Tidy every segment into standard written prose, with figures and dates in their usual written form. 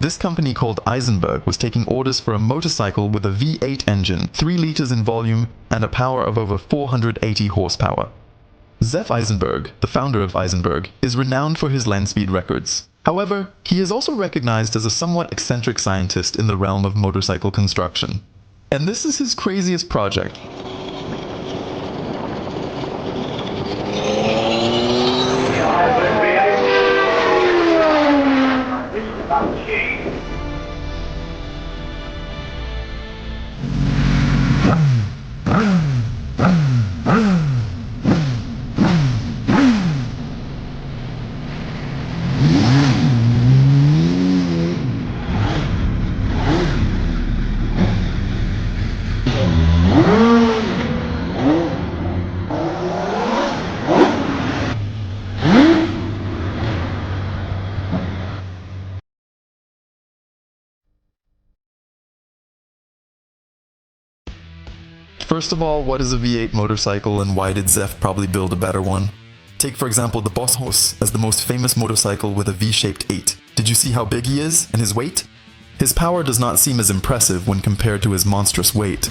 This company called Eisenberg was taking orders for a motorcycle with a V8 engine, 3 liters in volume, and a power of over 480 horsepower. Zef Eisenberg, the founder of Eisenberg, is renowned for his land speed records. However, he is also recognized as a somewhat eccentric scientist in the realm of motorcycle construction. And this is his craziest project. First of all, what is a V8 motorcycle and why did Zef probably build a better one? Take for example the Boss Horse as the most famous motorcycle with a V-shaped 8. Did you see how big he is and his weight? His power does not seem as impressive when compared to his monstrous weight.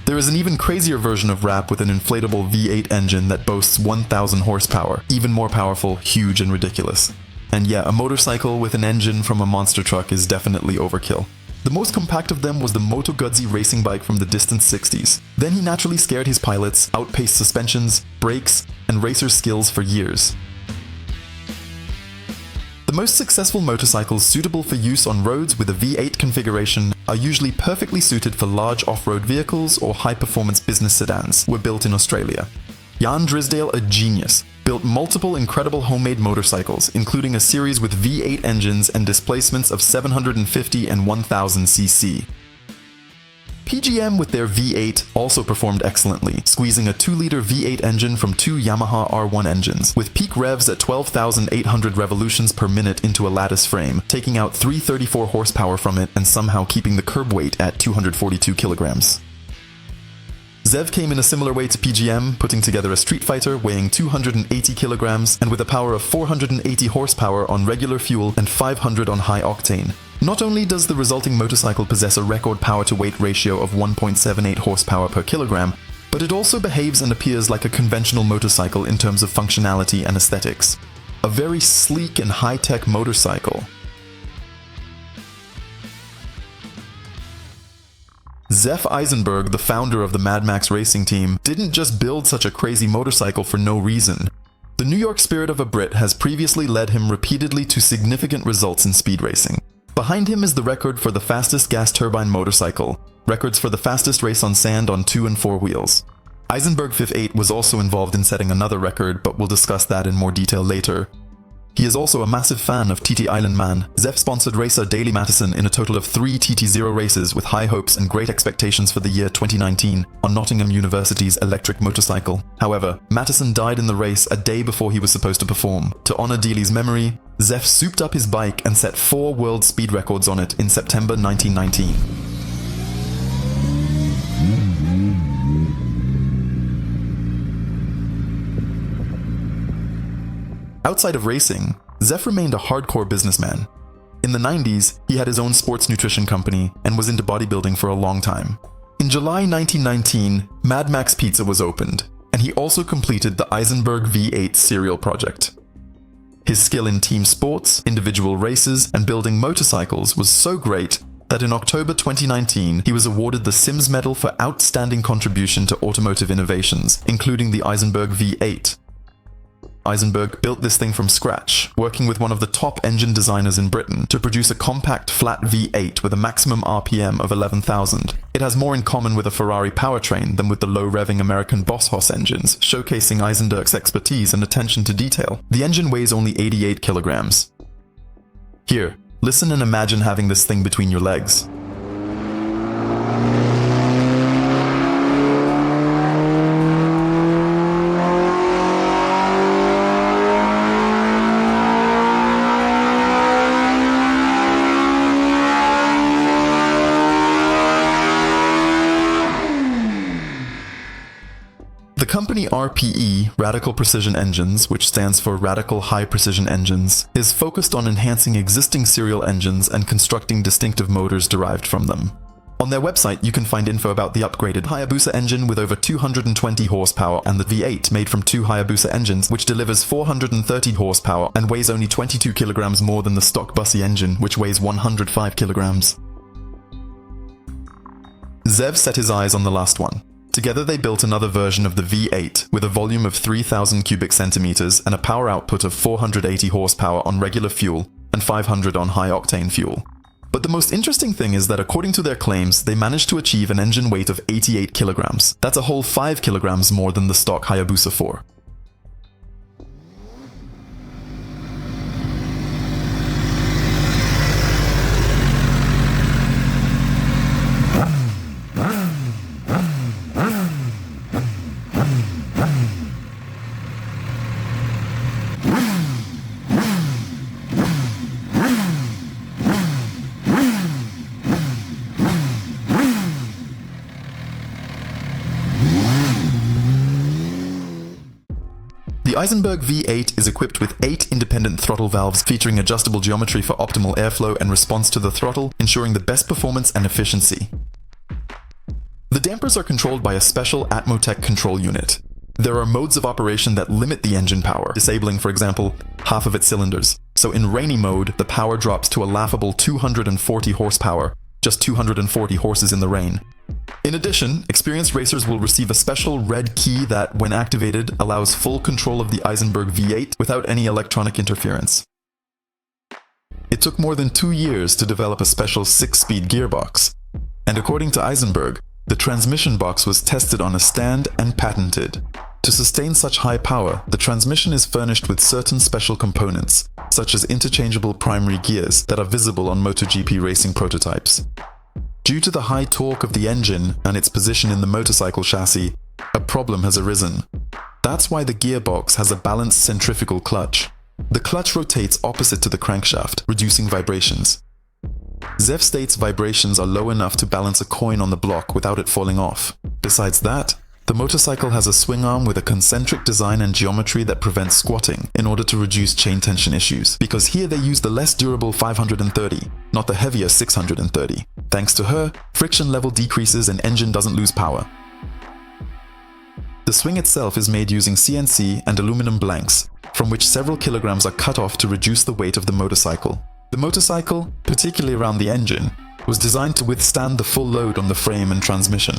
There is an even crazier version of Rap with an inflatable V8 engine that boasts 1,000 horsepower, even more powerful, huge and ridiculous. And yeah, a motorcycle with an engine from a monster truck is definitely overkill. The most compact of them was the Moto Guzzi racing bike from the distant 60s. Then he naturally scared his pilots, outpaced suspensions, brakes, and racer skills for years. The most successful motorcycles suitable for use on roads with a V8 configuration are usually perfectly suited for large off-road vehicles or high-performance business sedans, were built in Australia. Jan Drysdale, a genius, built multiple incredible homemade motorcycles, including a series with V8 engines and displacements of 750 and 1000 cc. PGM with their V8 also performed excellently, squeezing a 2-liter V8 engine from 2 Yamaha R1 engines, with peak revs at 12,800 revolutions per minute into a lattice frame, taking out 334 horsepower from it and somehow keeping the curb weight at 242 kilograms. Zev came in a similar way to PGM, putting together a Streetfighter weighing 280 kilograms and with a power of 480 horsepower on regular fuel and 500 on high octane. Not only does the resulting motorcycle possess a record power-to-weight ratio of 1.78 horsepower per kilogram, but it also behaves and appears like a conventional motorcycle in terms of functionality and aesthetics. A very sleek and high-tech motorcycle. Zef Eisenberg, the founder of the Mad Max racing team, didn't just build such a crazy motorcycle for no reason. The New York spirit of a Brit has previously led him repeatedly to significant results in speed racing. Behind him is the record for the fastest gas turbine motorcycle, records for the fastest race on sand on 2 and 4 wheels. Eisenberg 58 was also involved in setting another record, but we'll discuss that in more detail later. He is also a massive fan of TT Island Man. Zef sponsored racer Daley Mattison in a total of 3 TT0 races with high hopes and great expectations for the year 2019 on Nottingham University's electric motorcycle. However, Mattison died in the race a day before he was supposed to perform. To honor Daley's memory, Zef souped up his bike and set 4 world speed records on it in September 1919. Outside of racing, Zef remained a hardcore businessman. In the 90s, he had his own sports nutrition company and was into bodybuilding for a long time. In July 1919, Mad Max Pizza was opened, and he also completed the Eisenberg V8 serial project. His skill in team sports, individual races, and building motorcycles was so great that in October 2019, he was awarded the Sims Medal for outstanding contribution to automotive innovations, including the Eisenberg V8. Eisenberg built this thing from scratch, working with one of the top engine designers in Britain to produce a compact flat V8 with a maximum RPM of 11,000. It has more in common with a Ferrari powertrain than with the low-revving American Boss Horse engines, showcasing Eisenberg's expertise and attention to detail. The engine weighs only 88 kilograms. Here, listen and imagine having this thing between your legs. The company RPE, Radical Precision Engines, which stands for Radical High Precision Engines, is focused on enhancing existing serial engines and constructing distinctive motors derived from them. On their website, you can find info about the upgraded Hayabusa engine with over 220 horsepower and the V8 made from two Hayabusa engines, which delivers 430 horsepower and weighs only 22 kilograms more than the stock Bussy engine, which weighs 105 kilograms. Zev set his eyes on the last one. Together they built another version of the V8 with a volume of 3,000 cubic centimeters and a power output of 480 horsepower on regular fuel and 500 on high-octane fuel. But the most interesting thing is that according to their claims, they managed to achieve an engine weight of 88 kilograms. That's a whole 5 kilograms more than the stock Hayabusa 4. The Eisenberg V8 is equipped with 8 independent throttle valves featuring adjustable geometry for optimal airflow and response to the throttle, ensuring the best performance and efficiency. The dampers are controlled by a special Atmotech control unit. There are modes of operation that limit the engine power, disabling, for example, half of its cylinders. So in rainy mode, the power drops to a laughable 240 horsepower, just 240 horses in the rain. In addition, experienced racers will receive a special red key that, when activated, allows full control of the Eisenberg V8 without any electronic interference. It took more than 2 years to develop a special 6-speed gearbox, and according to Eisenberg, the transmission box was tested on a stand and patented. To sustain such high power, the transmission is furnished with certain special components, such as interchangeable primary gears that are visible on MotoGP racing prototypes. Due to the high torque of the engine and its position in the motorcycle chassis, a problem has arisen. That's why the gearbox has a balanced centrifugal clutch. The clutch rotates opposite to the crankshaft, reducing vibrations. Zev states vibrations are low enough to balance a coin on the block without it falling off. Besides that, the motorcycle has a swing arm with a concentric design and geometry that prevents squatting in order to reduce chain tension issues, because here they use the less durable 530, not the heavier 630. Thanks to her, friction level decreases and engine doesn't lose power. The swing itself is made using CNC and aluminum blanks, from which several kilograms are cut off to reduce the weight of the motorcycle. The motorcycle, particularly around the engine, was designed to withstand the full load on the frame and transmission.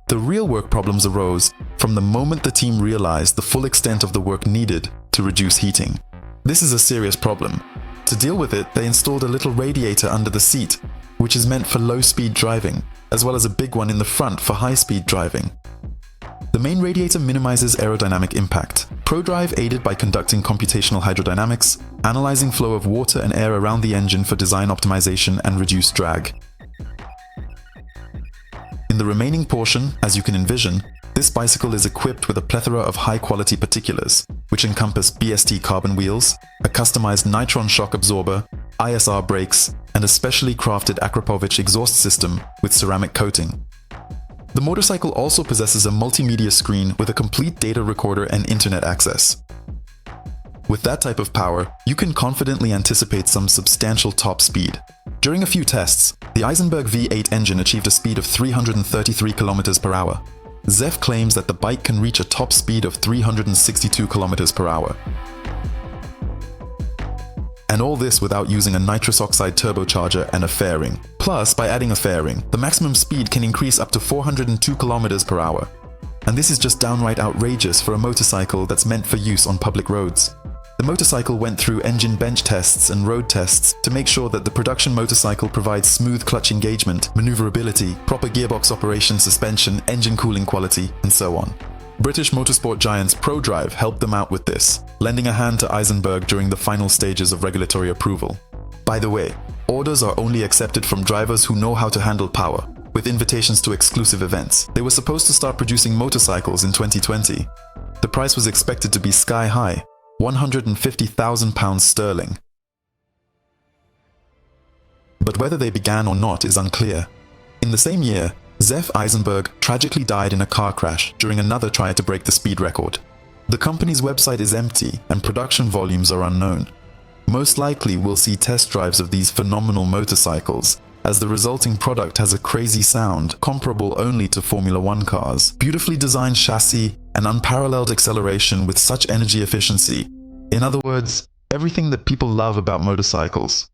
The real work problems arose from the moment the team realized the full extent of the work needed to reduce heating. This is a serious problem. To deal with it, they installed a little radiator under the seat, which is meant for low-speed driving, as well as a big one in the front for high-speed driving. The main radiator minimizes aerodynamic impact. ProDrive aided by conducting computational hydrodynamics, analyzing flow of water and air around the engine for design optimization and reduced drag. In the remaining portion, as you can envision, this bicycle is equipped with a plethora of high-quality particulars, which encompass BST carbon wheels, a customized nitron shock absorber, ISR brakes, and a specially crafted Akrapovic exhaust system with ceramic coating. The motorcycle also possesses a multimedia screen with a complete data recorder and internet access. With that type of power, you can confidently anticipate some substantial top speed. During a few tests, the Eisenberg V8 engine achieved a speed of 333 km per hour. Zev claims that the bike can reach a top speed of 362 km per hour. And all this without using a nitrous oxide turbocharger and a fairing. Plus, by adding a fairing, the maximum speed can increase up to 402 km per hour. And this is just downright outrageous for a motorcycle that's meant for use on public roads. The motorcycle went through engine bench tests and road tests to make sure that the production motorcycle provides smooth clutch engagement, maneuverability, proper gearbox operation, suspension, engine cooling quality, and so on. British motorsport giants ProDrive helped them out with this, lending a hand to Eisenberg during the final stages of regulatory approval. By the way, orders are only accepted from drivers who know how to handle power, with invitations to exclusive events. They were supposed to start producing motorcycles in 2020. The price was expected to be sky high, £150,000 sterling. But whether they began or not is unclear. In the same year, Zef Eisenberg tragically died in a car crash during another try to break the speed record. The company's website is empty and production volumes are unknown. Most likely we'll see test drives of these phenomenal motorcycles, as the resulting product has a crazy sound comparable only to Formula One cars, beautifully designed chassis, and unparalleled acceleration with such energy efficiency. In other words, everything that people love about motorcycles.